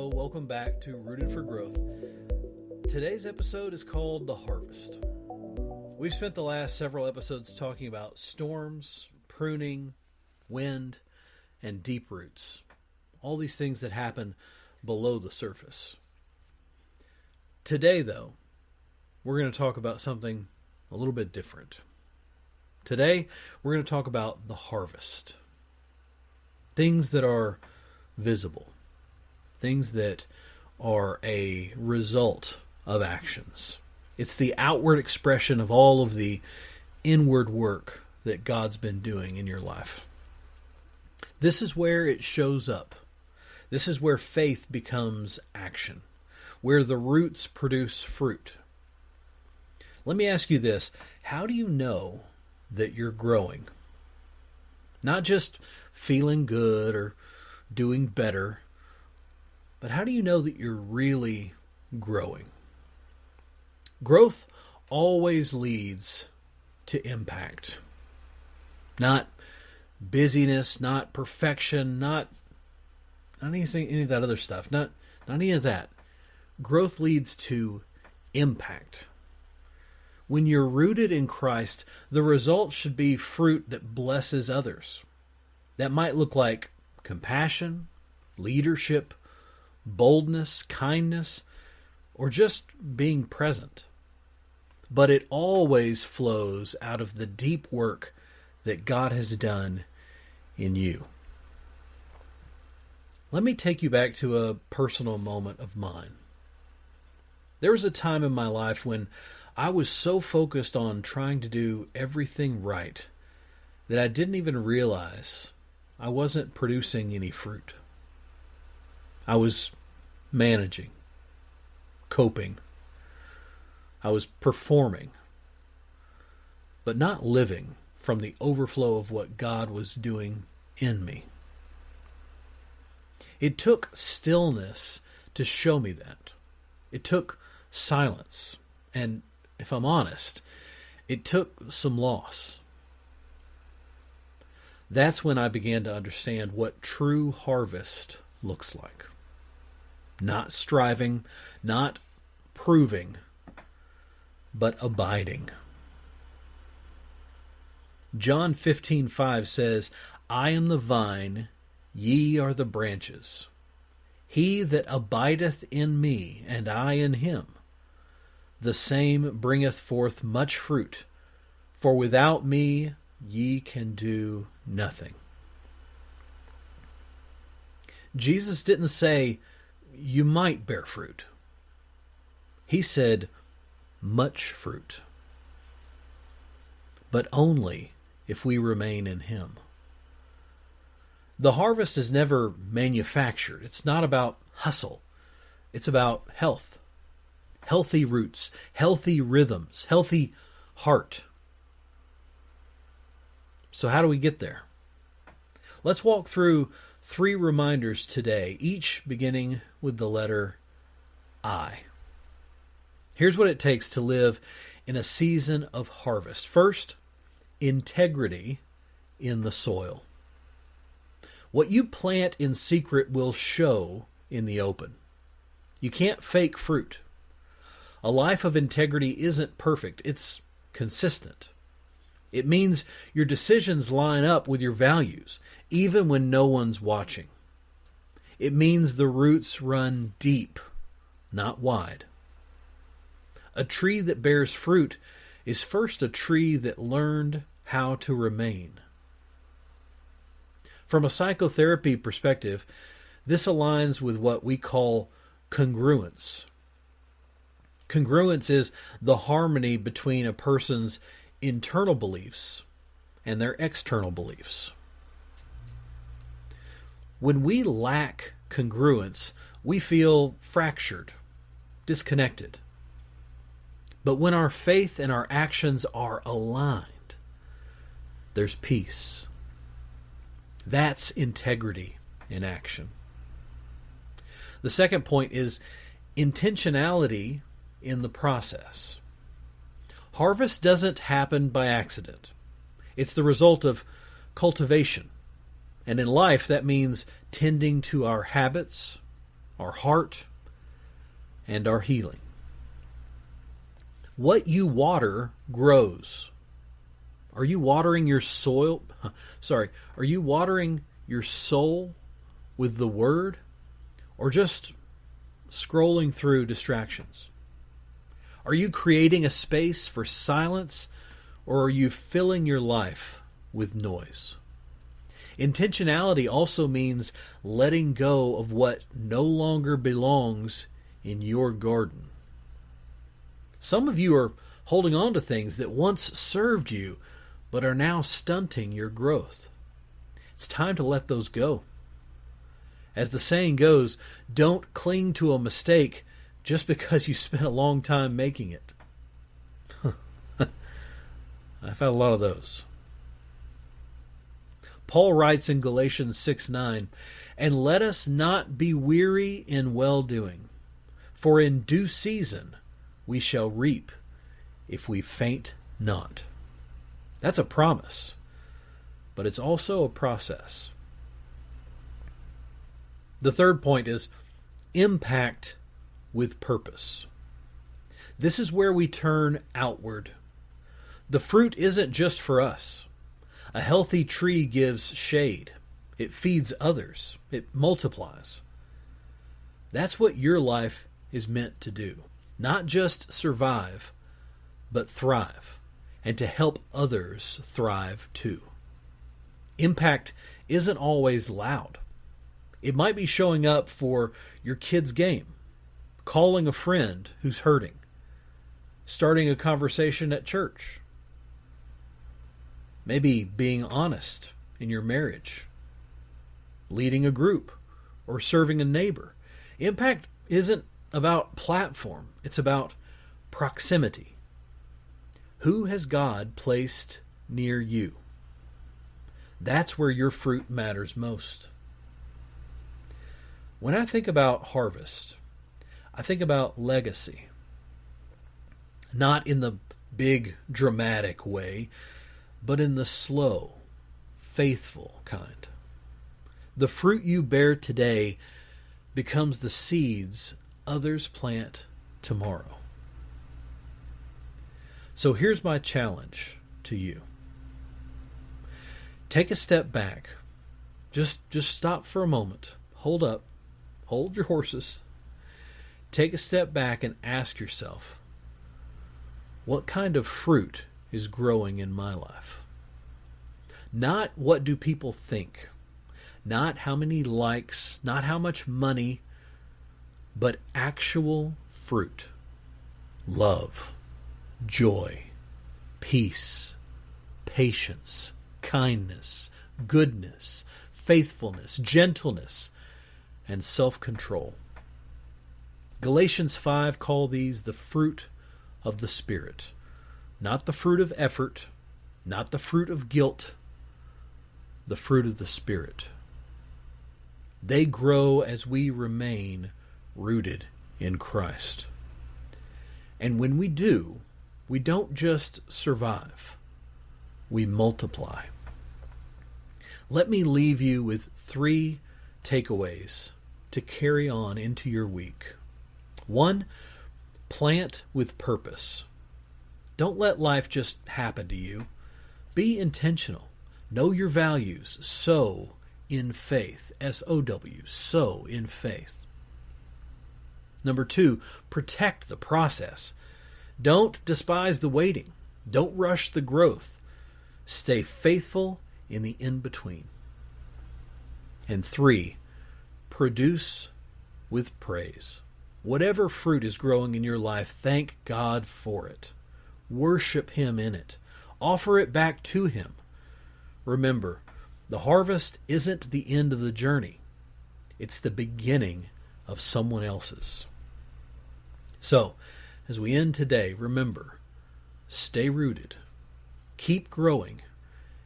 Hello, welcome back to Rooted for Growth. Today's episode is called The Harvest. We've spent the last several episodes talking about storms, pruning, wind, and deep roots. All these things that happen below the surface. Today, though, we're going to talk about something a little bit different. Today, we're going to talk about the harvest. Things that are visible. Things that are a result of actions. It's the outward expression of all of the inward work that God's been doing in your life. This is where it shows up. This is where faith becomes action, where the roots produce fruit. Let me ask you this. How do you know that you're growing? Not just feeling good or doing better, but how do you know that you're really growing? Growth always leads to impact. Not busyness, not perfection, not anything, any of that other stuff. Not any of that. Growth leads to impact. When you're rooted in Christ, the result should be fruit that blesses others. That might look like compassion, leadership, boldness, kindness, or just being present. But it always flows out of the deep work that God has done in you. Let me take you back to a personal moment of mine. There was a time in my life when I was so focused on trying to do everything right that I didn't even realize I wasn't producing any fruit. I was managing, coping. I was performing, but not living from the overflow of what God was doing in me. It took stillness to show me that. It took silence. And if I'm honest, it took some loss. That's when I began to understand what true harvest looks like. Not striving, not proving, but abiding. John 15:5 says, I am the vine, ye are the branches. He that abideth in me, and I in him, the same bringeth forth much fruit, for without me ye can do nothing. Jesus didn't say, you might bear fruit. He said, much fruit. But only if we remain in him. The harvest is never manufactured. It's not about hustle. It's about health. Healthy roots, healthy rhythms, healthy heart. So how do we get there? Let's walk through 3 reminders today, each beginning with the letter I. Here's what it takes to live in a season of harvest. First, integrity in the soil. What you plant in secret will show in the open. You can't fake fruit. A life of integrity isn't perfect. It's consistent. It means your decisions line up with your values, even when no one's watching. It means the roots run deep, not wide. A tree that bears fruit is first a tree that learned how to remain. From a psychotherapy perspective, this aligns with what we call congruence. Congruence is the harmony between a person's internal beliefs and their external beliefs. When we lack congruence, we feel fractured, disconnected. But when our faith and our actions are aligned, there's peace. That's integrity in action. The second point is intentionality in the process. Harvest doesn't happen by accident. It's the result of cultivation. And in life, that means tending to our habits, our heart, and our healing. What you water grows. Are you watering your soil? Are you watering your soul with the Word, or just scrolling through distractions? Are you creating a space for silence, or are you filling your life with noise? Intentionality also means letting go of what no longer belongs in your garden. Some of you are holding on to things that once served you, but are now stunting your growth. It's time to let those go. As the saying goes, don't cling to a mistake just because you spent a long time making it. I've had a lot of those. Paul writes in Galatians 6:9, "And let us not be weary in well-doing, for in due season we shall reap if we faint not." That's a promise, but it's also a process. The third point is impact with purpose. This is where we turn outward. The fruit isn't just for us. A healthy tree gives shade. It feeds others. It multiplies. That's what your life is meant to do. Not just survive, but thrive, and to help others thrive too. Impact isn't always loud. It might be showing up for your kid's game, calling a friend who's hurting, starting a conversation at church, maybe being honest in your marriage, leading a group, or serving a neighbor. Impact isn't about platform. It's about proximity. Who has God placed near you? That's where your fruit matters most. When I think about harvest, I think about legacy. Not in the big, dramatic way, but in the slow, faithful kind. The fruit you bear today becomes the seeds others plant tomorrow. So here's my challenge to you. Take a step back. Just stop for a moment. Hold up. Hold your horses. Take a step back and ask yourself, what kind of fruit is growing in my life? Not what do people think, not how many likes, not how much money, but actual fruit. Love, joy, peace, patience, kindness, goodness, faithfulness, gentleness, and self-control. Galatians 5 call these the fruit of the Spirit. Not the fruit of effort, not the fruit of guilt, the fruit of the Spirit. They grow as we remain rooted in Christ. And when we do, we don't just survive, we multiply. Let me leave you with 3 takeaways to carry on into your week. 1, plant with purpose. Don't let life just happen to you. Be intentional. Know your values. Sow in faith. S-O-W. Sow in faith. Number 2, protect the process. Don't despise the waiting. Don't rush the growth. Stay faithful in the in-between. And 3, produce with praise. Whatever fruit is growing in your life, thank God for it. Worship Him in it. Offer it back to Him. Remember, the harvest isn't the end of the journey. It's the beginning of someone else's. So, as we end today, remember, stay rooted, keep growing,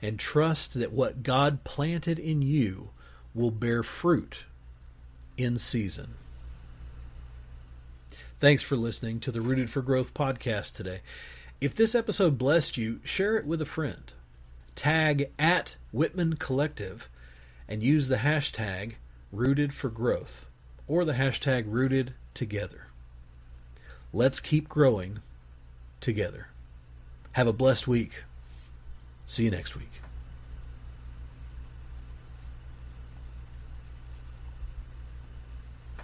and trust that what God planted in you will bear fruit in season. Thanks for listening to the Rooted for Growth podcast today. If this episode blessed you, share it with a friend. Tag @Whitman Collective and use the hashtag Rooted for Growth. or the hashtag rooted together. Let's keep growing together. Have a blessed week. See you next week.